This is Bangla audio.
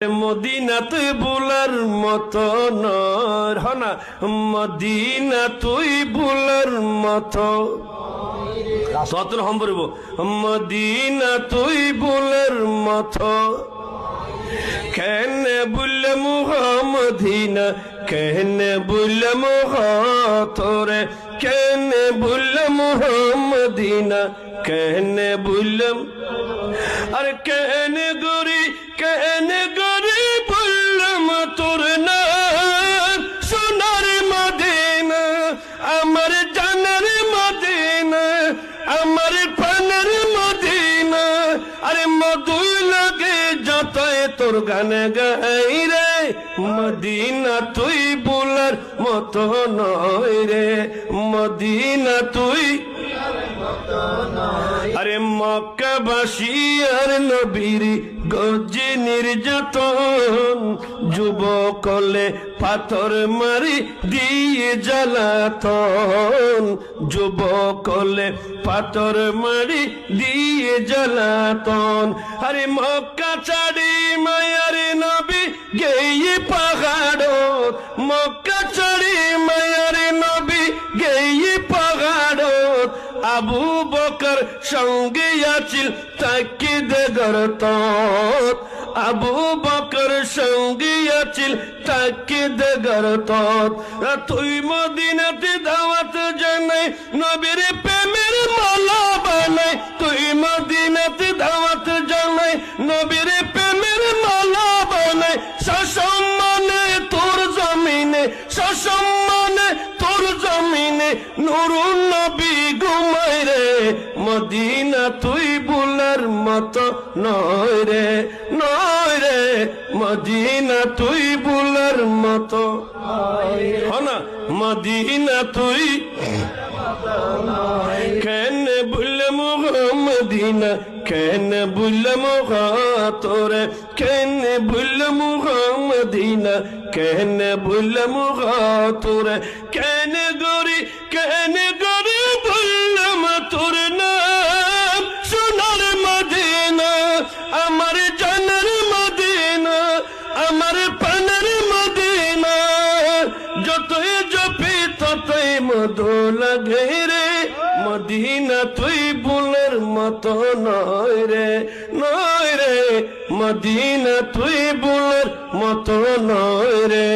মদিনাতে বুলার মতো নর হনা মদিনা তুই বুলার মতো সতর হম বলব মদিনা তুই বুলার মতো কেন বুলে মুহাম্মদিনা কেন বুলে মুহাতরে কেন বুলে মুহাম্মদিনা কেন বুলম আরে কেন গরি বললাম তোর না সোনার মদিনা আমার জানার মদিনা আমার প্রাণের মদিনা আরে মধুর লাগে যতই তোর গান গাই রে মদিনা তুই বলার মতো নয় রে মদিনা তুই আরে মক্কাবাসী আর নবীর গজে নির্যাতন যুবকলে পাথর মারি দিয়ে জ্বালাতন যুবকলে পাথর মারি দিয়ে জ্বালাতন আরে মক্কা ছাড়ি মায়ার নবী গেয়ে পাহাড় মক্কা ছাড়ি মায়ার নবী গেয়ে পাহাড় আবু বকর সঙ্গে আছিল তাকে দেগরত আবু বকর সঙ্গে আছিল তাকে দেগরত তুই মদিনাতে দাওয়াত জানাই নবীর প্রেমের মালা বানাই তুই মদিনাতে দাওয়াত জানাই নবীর প্রেমের মালা বানাই সসম্মানে তোর জমিনে সসম্মানে তোর জমিনে নুরুন নবী ঘুমাই রে মদিনা তুই বুলার মতো নয় রে মদিনা তুই বুলার মতো হনা মদিনা তুই কেন বুলে মুহাম্মদিনা কেন বুলে মুহাতরে কেন বুলে মুহাম্মদিনা কেন বুলে মুহাতরে কেন গরি বললাম তোর নাম সোনার মদিনা আমার জানার মদিনা আমার প্রাণের মদিনা যতই জপি ততই মধু লাগে রে মদিনা তুই বুলের মতো নয় রে মদিনা তুই বুলের মতো নয় রে।